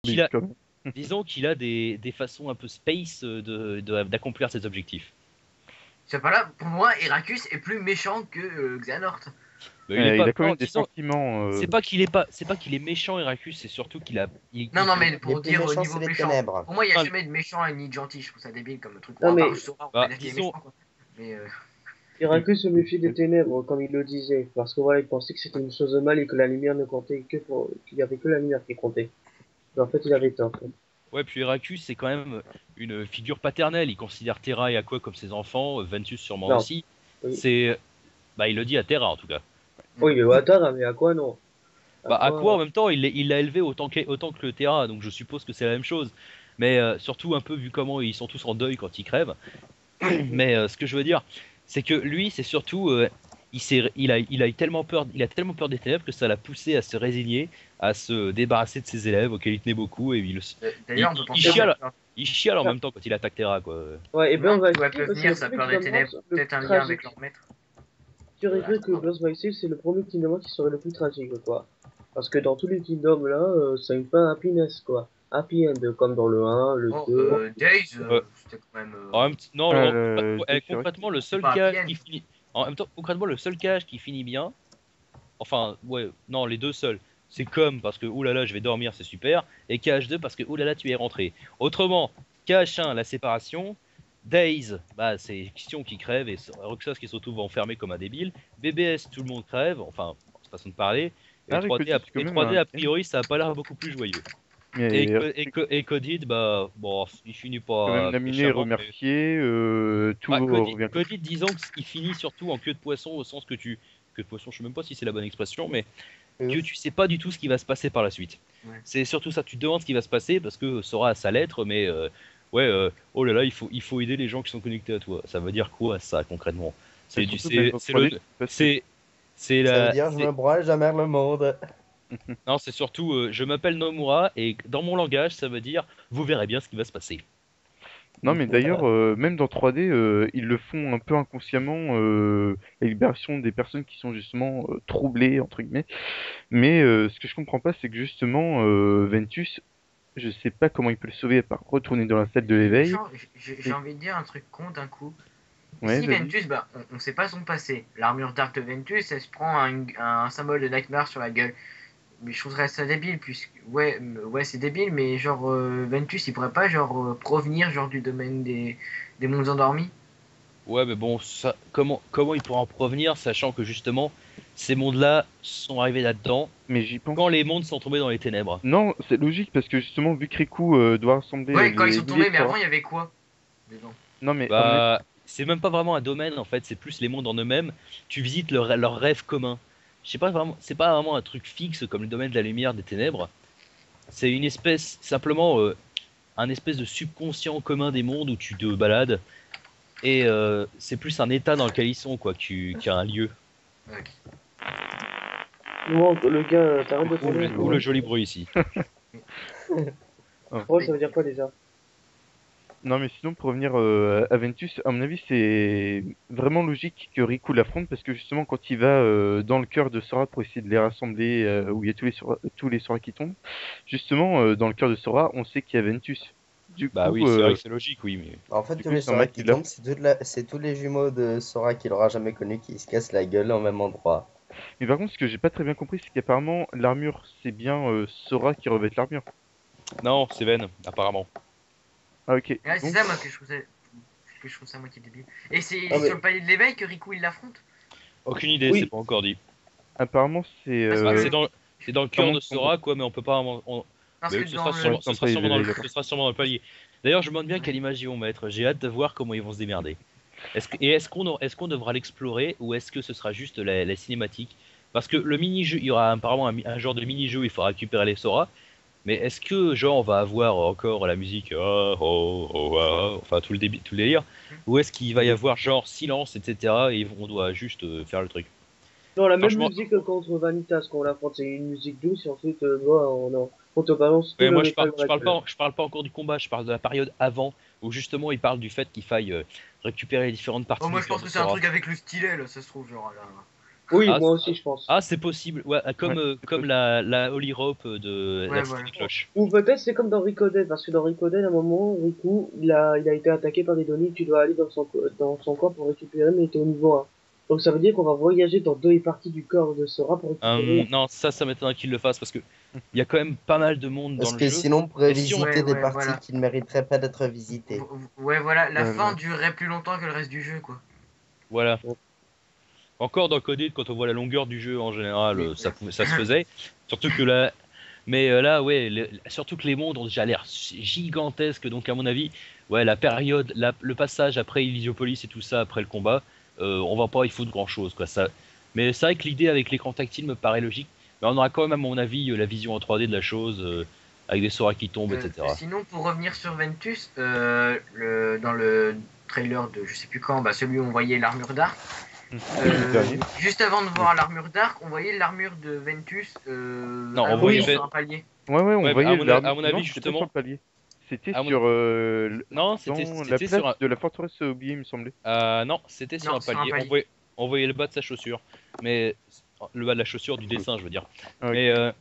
qu'il a, comme... disons qu'il a des façons un peu space d'accomplir ses objectifs. C'est pas là, pour moi, Heracus est plus méchant que Xehanort. Mais il est il pas, a quand non, même des disons, sentiments. c'est pas qu'il est méchant Heracus, c'est surtout qu'il a, Non, non, mais Les pour plus dire au méchants, niveau c'est les méchant. ténèbres. Pour moi, il n'y a Ah, jamais de méchant et ni de gentil. Je trouve ça débile comme truc. Non, Bon, à part mais- Sora, on bah, va dire qu'il est disons, méchant, quoi. Mais Heraclus se méfiait des ténèbres, comme il le disait, parce que voilà, il pensait que c'était une chose de mal et que la lumière ne comptait que pour, qu'il y avait que la lumière qui comptait. Mais en fait, il avait tort. ouais, puis Heracus c'est quand même une figure paternelle. Il considère Terra et Aqua comme ses enfants, Ventus sûrement Non. aussi. Oui. C'est, bah, il le dit à Terra en tout cas. Oui, mais attends, mais à quoi non? Bah, Aqua en même temps, il l'a élevé autant que le Terra, donc je suppose que c'est la même chose. Mais surtout un peu vu comment ils sont tous en deuil quand ils crèvent. Mais ce que je veux dire, c'est que lui, c'est surtout, il a tellement peur des ténèbres que ça l'a poussé à se résigner, à se débarrasser de ses élèves auxquels il tenait beaucoup, et d'ailleurs, on peut penser il chiale en même temps quand il attaque Terra, quoi. Ouais, et ben on va d'où elle essayer peut parce que venir le sa premier peur qui des nomme ténèbres. le Peut-être plus un lien tragique. avec leur maître. Tu aurais cru que Boss Myself, c'est le premier Kingdom qui serait le plus tragique, quoi. Parce que dans tous les Kingdoms, là, c'est une fin happiness, quoi. Happy end, comme dans le 1, le Bon, 2. Days, Euh, c'était quand même. Non, concrètement, le seul pas cas happy end. qui finit. En même temps, concrètement, le seul cas qui finit bien. Enfin, ouais, non, les deux seuls. C'est comme parce que oulala, je vais dormir, c'est super. Et KH2 parce que oulala, tu es rentré. Autrement, KH1, la séparation. Days, bah, c'est Question qui crève et Roxas qui se retrouve enfermé comme un débile. BBS, tout le monde crève. Enfin, c'est façon de parler. Et Ah, 3D, Ricotti, c'est quand et même 3D un... a priori, ça a pas l'air beaucoup plus joyeux. Mais Et Codid, bah, bon, il finit quand même pas laminé, méchamment. remercié, tout revient. Codid, disons qu'il finit surtout en queue de poisson, au sens que tu. Queue de poisson, je sais même pas si c'est la bonne expression, mais que tu sais pas du tout ce qui va se passer par la suite. Ouais. C'est surtout ça, tu te demandes ce qui va se passer parce que Sora a sa lettre, mais oh là là, il faut aider les gens qui sont connectés à toi. Ça veut dire quoi ça concrètement? C'est du, surtout même c'est dans le, 3D, parce que- c'est Ça veut la, dire je c'est- me broie jamais le monde. non, c'est surtout, je m'appelle Nomura et dans mon langage, ça veut dire, vous verrez bien ce qui va se passer. Non, mais d'ailleurs, même dans 3D, ils le font un peu inconsciemment, la libération des personnes qui sont justement troublées, entre guillemets. Mais ce que je comprends pas, c'est que justement, Ventus, je sais pas comment il peut le sauver à part retourner dans la salle de l'éveil. J'ai envie de dire un truc con d'un coup. Ouais, Ici, vas-y. Ventus, bah, on sait pas son passé. L'armure Dark de Ventus, elle se prend un symbole de Nightmare sur la gueule. Mais je trouverais ça débile, puisque. Ouais, c'est débile, mais genre, Ventus, il pourrait pas, genre, provenir, genre, du domaine des mondes endormis. Ouais, mais bon, ça, comment il pourra en provenir, sachant que justement, ces mondes-là sont arrivés là-dedans Mais j'y pense. quand les mondes sont tombés dans les ténèbres. Non, c'est logique parce que justement, vu que Riku doit rassembler Ouais, quand ils sont milliers tombés, de mais Sora- avant, il y avait quoi dedans? Non, mais Bah, c'est même pas vraiment un domaine en fait, c'est plus les mondes en eux-mêmes. Tu visites leur rêve commun. Je sais pas vraiment, c'est pas vraiment un truc fixe comme le domaine de la lumière des ténèbres. C'est une espèce, simplement, un espèce de subconscient commun des mondes où tu te balades. Et c'est plus un état dans lequel ils sont, quoi, qu'un lieu. Ouais. Non, le gars, t'arrêtes de Ou tourner. le joli bruit ici. Oh, ça veut dire quoi déjà? Non, mais sinon, pour revenir à Ventus, à mon avis, c'est vraiment logique que Riku l'affronte parce que justement, quand il va dans le cœur de Sora pour essayer de les rassembler, où il y a tous les Sora qui tombent, justement, dans le cœur de Sora, on sait qu'il y a Ventus. Du Bah coup, oui, c'est vrai que c'est logique, oui, mais. En fait, Du tous coup, les c'est Sora normal qui qu'il a- tombent, c'est tous les jumeaux de Sora qu'il aura jamais connu qui se cassent la gueule au même endroit. mais par contre, ce que j'ai pas très bien compris, c'est qu'apparemment, l'armure, c'est bien Sora qui revêt l'armure. Non, c'est Ven, apparemment. Ah, ok. Ouais, c'est Donc, ça, moi, que je trouve ça à moitié débile. Et c'est Ah, mais- sur le palier de l'éveil que Riku il l'affronte? Aucune idée, Oui. c'est pas encore dit. apparemment, c'est. Parce Bah, que- c'est dans le cœur Comment de Sora, quoi, mais on peut pas. Parce Mais que ce dans sera le. sûrement, Ouais, c'est un palier, ce sera sûrement dans le palier. D'ailleurs, je me demande bien quelle image ils vont mettre. J'ai hâte de voir comment ils vont se démerder. Est-ce qu'on devra l'explorer ou est-ce que ce sera juste la cinématique? Parce que le mini-jeu, il y aura apparemment un genre de mini-jeu où il faudra récupérer les Sora. Mais est-ce que, genre, on va avoir encore la musique, enfin tout le délire, ou est-ce qu'il va y avoir genre silence, etc. et on doit juste faire le truc? Non, la même Franchement, musique que contre Vanitas quand on l'affronte, c'est une musique douce et ensuite, on te balance tout ouais, le moi métal dans la gueule. je parle pas encore du combat, je parle de la période avant, où justement il parle du fait qu'il faille récupérer les différentes parties Oh, moi, du je cœur pense de que c'est un Sora. truc avec le stylet, là, ça se trouve, genre, là. Oui, Ah, moi aussi, je pense. Ah, c'est possible, ouais, comme, Ouais, c'est comme la Holy Rope de Ouais, la voilà. Petite Cloche. Ou peut-être c'est comme dans Ricoded, parce que dans Ricoded, à un moment, Riku, il a été attaqué par des Donnie, tu dois aller dans son corps pour récupérer, mais t'es au niveau 1. Donc ça veut dire qu'on va voyager dans deux parties du corps de Sora pour récupérer. Non, ça m'étonnerait qu'il le fasse parce que il y a quand même pas mal de monde dans Parce le que jeu. sinon, on pourrait Et si on... Ouais, visiter des ouais, parties voilà. qui ne mériteraient pas d'être visitées. Ouais, voilà, la fin Voilà. durerait plus longtemps que le reste du jeu, quoi. Voilà. Encore dans Coded, quand on voit la longueur du jeu en général, Oui. ça se faisait. Surtout que là, mais là, ouais, surtout que les mondes ont déjà l'air gigantesques. Donc à mon avis, ouais, la période, le passage après Elysiopolis et tout ça, après le combat, on va pas y foutre grand chose, quoi. Ça. Mais c'est vrai que l'idée avec l'écran tactile me paraît logique. Mais on aura quand même, à mon avis, la vision en 3D de la chose, avec des Sora qui tombent, etc. Sinon, pour revenir sur Ventus, dans le trailer de je sais plus quand, bah, celui où on voyait l'armure d'Arc, Le dernier. juste avant de voir l'armure d'Arc, on voyait l'armure de Ventus Non, on allongée voyait sur un palier. Ouais, on Ouais, mais voyait à mon avis, non, c'était pas justement, sur le palier. C'était à mon- sur non, dans la c'était place sur un, de la forteresse oubliée, il me semblait. non, c'était sur Non, un sur un palier. palier. On voyait le bas de sa chaussure, mais le bas de la chaussure du dessin, je veux dire. Ah, ok. Mais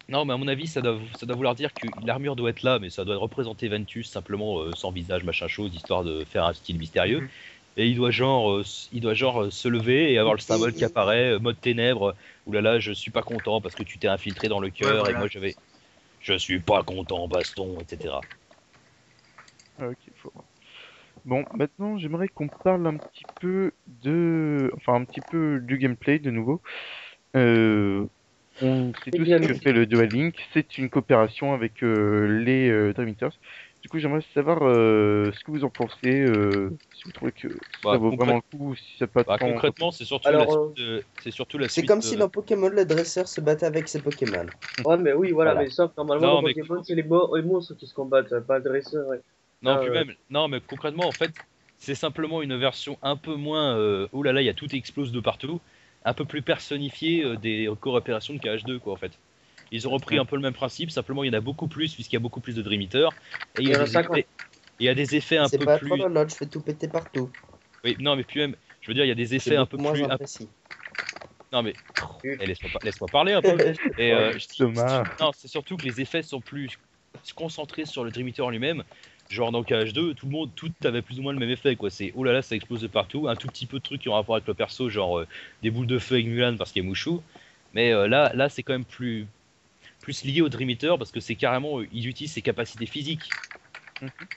non, mais à mon avis, ça doit vouloir dire que l'armure doit être là, mais ça doit représenter Ventus simplement sans visage, machin chose, histoire de faire un style mystérieux. Mhm. Et il doit genre se lever et avoir le symbole qui apparaît, mode ténèbres. Oulala, je suis pas content parce que tu t'es infiltré dans le cœur Ouais, et voilà. moi je suis pas content, baston, etc. Ah, ok, faut voir. Bon, maintenant j'aimerais qu'on parle un petit peu enfin un petit peu du gameplay de nouveau. On sait Et tous bien, que fait le Dual Link, c'est une coopération avec les Dream Eaters. Du coup, j'aimerais savoir ce que vous en pensez, si vous trouvez que ça Bah, vaut vraiment le coup, ou si ça n'a pas bah, tant. concrètement, c'est surtout la Alors, suite c'est surtout la C'est suite. comme si dans Pokémon, le dresseur se battait avec ses Pokémon. ouais, mais oui, voilà, Voilà. mais ça, normalement, Non, dans mais Pokémon, c'est les monstres qui se combattent, pas le dresseur. Ouais. non, Ah, puis même, non, mais concrètement, en fait, c'est simplement une version un peu moins. Oh là là, il y a tout explose de partout, un peu plus personnifiée des coopérations de KH2, quoi, en fait. Ils ont repris un peu le même principe, simplement il y en a beaucoup plus puisqu'il y a beaucoup plus de Dream Eater et Il y en a 50. il y a des effets un C'est peu pas plus. trop le lot, je fais tout péter partout. Oui, non, mais puis même, je veux dire, il y a des C'est effets un peu beaucoup moins plus. imprécis. Non, mais laisse-moi parler un peu. Et Thomas. non, c'est surtout que les effets sont plus concentrés sur le Dream Eater en lui-même. Genre dans KH2, tout avait plus ou moins le même effet, quoi. C'est oh là là, ça explose de partout, un tout petit peu de trucs qui ont rapport avec le perso, genre des boules de feu avec Mulan parce qu'il y a Mushu. Mais là, c'est quand même plus lié au Dream Eater parce que c'est carrément, ils utilisent ses capacités physiques.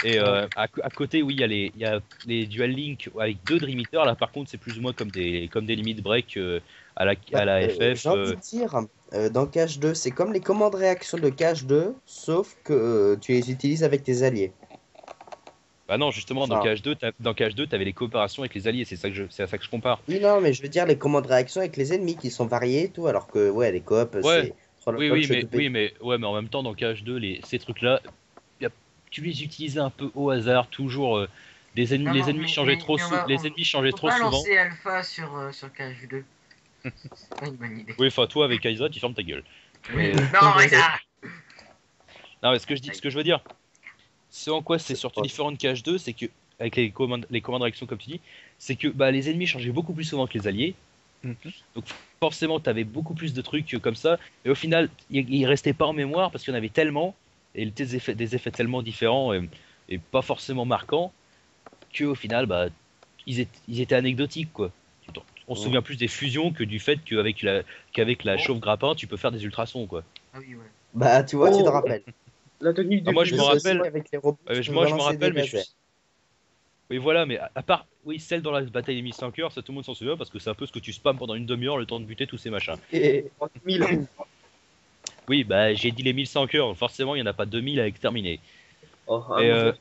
Et à côté, oui, il y a les Dual Link avec deux Dream Eater. Là, par contre, c'est plus ou moins comme des Limit Break à la FF. J'ai envie de dire, dans Cache 2, c'est comme les commandes réaction de Cache 2, sauf que tu les utilises avec tes alliés. Bah non, justement, dans Enfin, KH2, t'avais les coopérations avec les alliés. C'est à ça que je compare. oui, non, mais je veux dire les commandes réaction avec les ennemis qui sont variés et tout, alors que, ouais, les coops, Ouais, c'est. Sur le oui, lot, oui, je fais mais tout péter. ouais, mais en même temps, dans KH2, ces trucs-là, tu les utilisais un peu au hasard, toujours. Non, Les non, ennemis changeaient trop on changeaient faut trop pas souvent. lancer Alpha sur KH2. C'est pas une bonne idée. Oui, enfin, toi avec Aiza, tu fermes ta gueule. Oui. Mais, Non, mais ça. non, mais ce que je veux dire, ce en quoi c'est surtout pas- différent de KH2, c'est que avec les commandes réaction comme tu dis, c'est que bah, les ennemis changeaient beaucoup plus souvent que les alliés. Mhm. Donc forcément, t'avais beaucoup plus de trucs comme ça. Et au final, ils restaient pas en mémoire parce qu'il y en avait tellement et des effets tellement différents et pas forcément marquants que au final, bah, ils étaient anecdotiques quoi. On se souvient plus des fusions que du fait qu'avec la chauve grappin, tu peux faire des ultrasons quoi. Ah oui, ouais. Bah, tu vois, tu te Oh, rappelles. la technique Ah, du moi, je Je me sais aussi rappelle. qu'avec les robots, tu peux Moi je me balancer rappelle, des mais lasers. oui voilà, mais à part oui celle dans la bataille des 1500 cœurs, ça tout le monde s'en souvient parce que c'est un peu ce que tu spams pendant une demi-heure le temps de buter tous ces machins. Et 1000. Oui, bah j'ai dit les 1100 cœurs, donc forcément il n'y en a pas 2000 à exterminer. Oh, ah,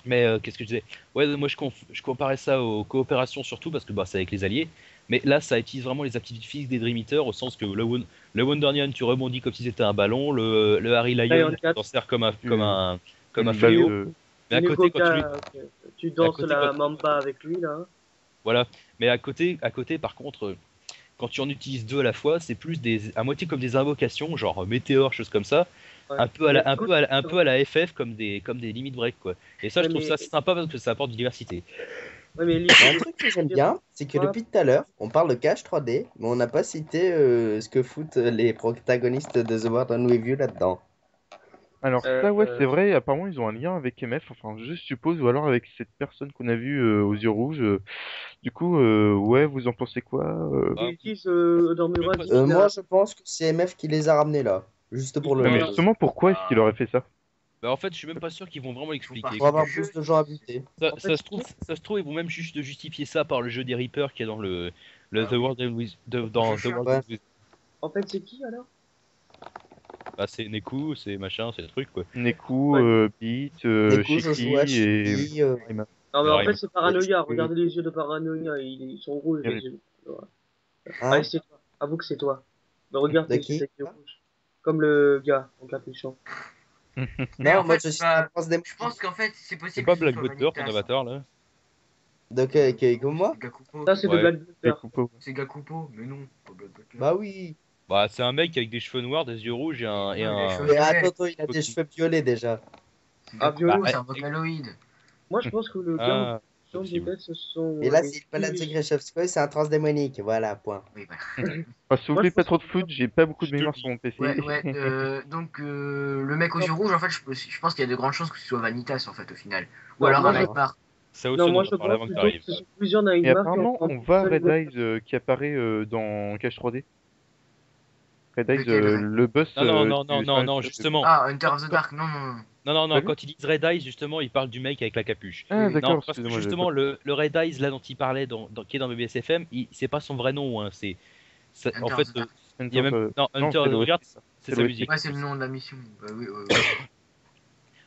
Mais, bon. qu'est-ce que je disais? Ouais, moi je comparais ça aux coopérations surtout parce que bah, c'est avec les alliés. Mais là, ça utilise vraiment les aptitudes physiques des Dream Eaters au sens que le Wondernian, tu rebondis comme si c'était un ballon. Le Harry Lion, Lion tu 4. t'en sers comme comme un Une fléau. balle, Mais à côté, quand tu lui... Tu danses côté, la quand- mamba avec lui, là. Voilà. Mais à côté, par contre, quand tu en utilises deux à la fois, c'est plus à moitié comme des invocations, genre météore, choses comme ça. Ouais. Un peu à la FF comme des limit break quoi. Et ça, je Ouais, trouve mais ça sympa parce que ça apporte du diversité. Ouais, mais Mais un truc que j'aime bien, c'est que Ouais. depuis tout à l'heure, on parle de cache 3D, mais on n'a pas cité ce que foutent les protagonistes de The World on Review là-dedans. Alors ça, ouais, c'est vrai, apparemment ils ont un lien avec MF, enfin je suppose, ou alors avec cette personne qu'on a vue aux yeux rouges. Du coup, ouais, vous en pensez quoi? Ah, ils disent dans Murat pas dit sûr. qu'il Moi, a. je pense que c'est MF qui les a ramenés là, juste pour le Ouais, mais Voilà. buzz, justement, pourquoi est-ce qu'il aurait fait ça? Bah, en fait, je suis même pas sûr qu'ils vont vraiment l'expliquer. pour avoir du plus jeu. de gens à buter. Ça, En fait, ça se trouve, ils vont même juste justifier ça par le jeu des Reapers qui est dans le Ah The oui. World dans The Je World Ouais. en fait, c'est qui alors? Bah, c'est Neku, c'est machin, c'est le truc quoi. Neku, Ouais. Beat, Du coup, je joue à Shiki et Shiki. Rayman. Non, mais Et en fait, Rayman. c'est Paranoia. je- Regardez les yeux de Paranoia. Ils sont rouges, les Eric. yeux. Voilà. Allez, Hein? c'est toi. Avoue que c'est toi. Mais regarde De tes qui? yeux rouges. Comme le gars en capuchon. Mais Non, en moi fait, je suis un bah, prince je démoniaque. pense qu'en fait, c'est C'est possible pas que ce Black soit Butter ton Vanitas. avatar là? Donc, comment? C'est Gakupo. Ça, c'est de Ouais. Black Buster. Gakupo. C'est Gakupo, mais non, pas Black Butter. Bah oui. Bah, c'est un mec avec des cheveux noirs, des yeux rouges et Non, il a les cheveux Mais violets. attends, il a des cheveux violets déjà. C'est Ah, Gakupo, violent. c'est un Vocaloid. Moi, je pense que le gars en Ah, c'est capuchon, possible. peut-être, ce sont Et là, les c'est le Palazzo plus. Grzechowski, c'est un transdémonique. Voilà, point. Oui, voilà. Enfin, si vous Moi, voulez je pas pense trop de que foot, j'ai pas beaucoup de Je te mémoire le sur dis. mon PC. Ouais, ouais. Donc, le mec aux yeux rouges, en fait, je pense qu'il y a de grandes chances que ce soit Vanitas, en fait, au final. Ou Non, alors moi, un je... Nightmare. Ça aussi, non, on moi, en je a parlé pense avant que plutôt que t'arrives. ce sont plusieurs Et Nightmares qui ont apparemment, on formé une voit seule Red nouvelle Eyes qui apparaît dans Cache 3D. Red Eyes, Lequel le boss Non, justement. Ah, Hunter Quand, of the quand- Dark, non, non, non. non, Pas lui? quand ils disent Red Eyes, justement, ils parlent du mec avec la capuche. Oui, Ah, oui. Non, d'accord, parce que excusez-moi, j'avais justement, pas. le Red Eyes, là dont il parlait, qui est dans BBSFM, c'est pas son vrai nom. Hein, en Hunter fait, of the Dark. il y a même. Non, Non, Hunter c'est of the l'OST. Guard, c'est C'est sa l'OST. musique. Ouais, c'est le nom de la mission. Bah oui,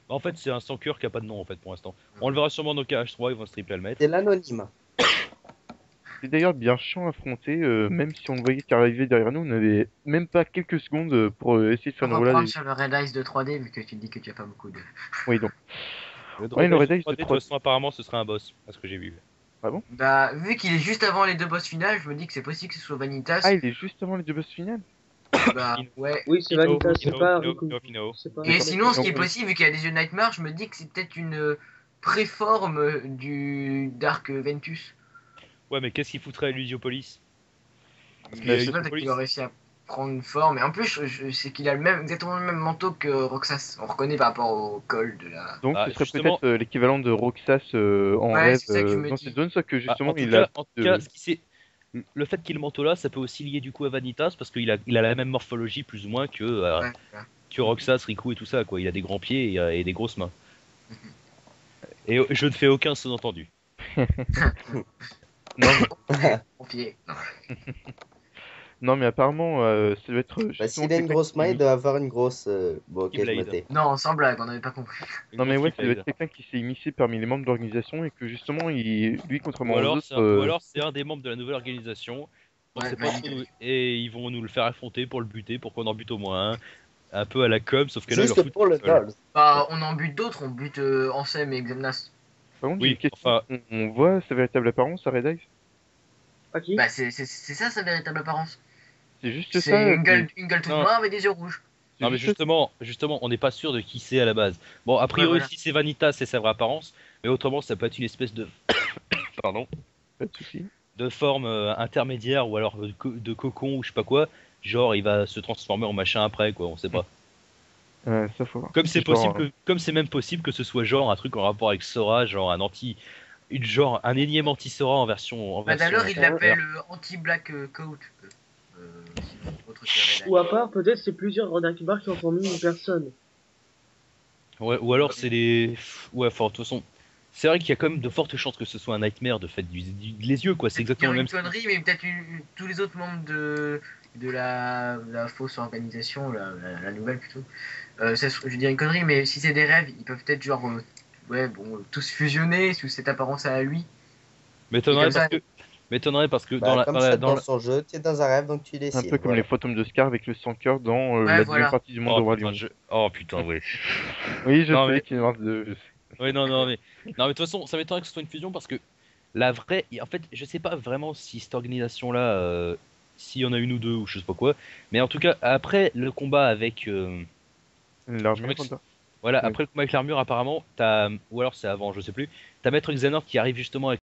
En fait, c'est un sans cœur qui a pas de nom en fait pour l'instant. On le verra sûrement dans KH3, ils vont se tripler à le mettre. C'est l'anonyme. C'est d'ailleurs bien chiant à affronter, même si on le voyait qui arrivait derrière nous, on n'avait même pas quelques secondes pour essayer de On faire une va roulade. reprendre sur le Red Eyes de 3D, vu que tu dis que tu as pas beaucoup de. Oui, donc. Le Ouais, le Red Red Eyes Eyes 3D, de de toute façon, apparemment, ce serait un boss, à ce que j'ai vu. Ah bon? Bah, vu qu'il est juste avant les deux boss finales, je me dis que c'est possible que ce soit Vanitas. Ah, il est juste avant les deux boss finales? Bah, ouais. Oui, c'est Vanitas, c'est pas Fino, Riku. Fino. C'est pas Et Riku. sinon, ce qui est Non. possible, vu qu'il y a des yeux de Nightmare, je me dis que c'est peut-être une préforme du Dark Ventus. Ouais, mais qu'est-ce qu'il foutrait à Lusiopolis? Je qu'il y a sais pas, Lusiopolis. peut-être qu'il a réussi à prendre une forme. Et en plus, je sais qu'il a exactement le même manteau que Roxas. On reconnaît par rapport au col de la. Donc Ah, ce serait justement- peut-être l'équivalent de Roxas en Ouais, rêve c'est ça que je me dans dis. cette zone, sauf que Bah, justement il a en tout de- cas, le fait qu'il ait le manteau là, ça peut aussi lier du coup à Vanitas parce il a la même morphologie plus ou moins Ouais, voilà. que Roxas, Riku et tout ça quoi. Il a des grands pieds et des grosses mains. Et je ne fais aucun sous-entendu. Non, Au pied. Non. non, mais apparemment ça doit être Bah, justement s'il a une quelqu'un grosse qui main, il imite- doit avoir une grosse. Bon, ok, je Keyblade. me tais. Non, sans blague, on n'avait pas compris. Non mais ouais, ça doit Keyblade. être quelqu'un qui s'est immiscé parmi les membres de l'organisation et que justement lui contrairement aux autres Ou alors c'est un des membres de la nouvelle organisation. On Ouais, sait pas Vanitas. trop, et ils vont nous le faire affronter pour le buter, pour qu'on en bute au moins un peu à la com, sauf que là, ils leur Juste foutent pour le tout seul. dol. Bah, on en bute d'autres, on bute Ansem et Xemnas. Par contre, Oui, j'ai une question. enfin- On voit sa véritable apparence à Red Eyes? À qui? Bah, c'est ça sa véritable apparence. C'est juste C'est ça. une gueule toute Non. noire avec des yeux rouges. c'est Non mais juste ça. justement, on n'est pas sûr de qui c'est à la base. Bon, a priori, voilà. si c'est Vanitas, c'est sa vraie apparence, mais autrement, ça peut être une espèce de, pardon, Pas de souci. de forme intermédiaire ou alors de cocon ou je sais pas quoi. Genre, il va se transformer en machin après, quoi. On sait pas. Ça faut voir. Comme c'est Genre, possible comme c'est même possible que ce soit genre un truc en rapport avec Sora, genre un énième anti-Sora Bah, d'ailleurs, il version- l'appelle anti-black coat. Sinon, autre que Red Eyes. Ou à part, peut-être c'est plusieurs Nightmares qui ont formé une personne. Ouais, ou alors c'est les. Ouais, enfin, de toute façon, c'est vrai qu'il y a quand même de fortes chances que ce soit un Nightmare de fait les yeux, quoi. C'est exactement le même. Une connerie, mais peut-être tous les autres membres de la fausse organisation, la nouvelle plutôt. Je dirais une connerie, mais si c'est des rêves, ils peuvent peut-être genre, ouais, bon, tous fusionner sous cette apparence à lui. M'étonnerait comme ça- parce que Bah, comme ça, dans la- son jeu, tu es dans un rêve, donc tu un décides. peu comme voilà. les fantômes de Scar avec le sang cœur dans Ouais, la voilà. deuxième partie du monde de Oh Roi putain, Lion. oh putain, ouais. Oui, je Non, sais mais- qu'il y en a deux. je sais. Ouais, non, mais de toute façon, ça m'étonnerait que ce soit une fusion parce que la vraie. En fait, je sais pas vraiment si cette organisation-là, s'il y en a une ou deux ou je sais pas quoi, mais en tout cas, après le combat avec. L'armure, mec, quoi. Voilà, Oui. après le combat avec l'armure, apparemment, ou alors c'est avant, je sais plus, t'as Maître Xehanort qui arrive justement avec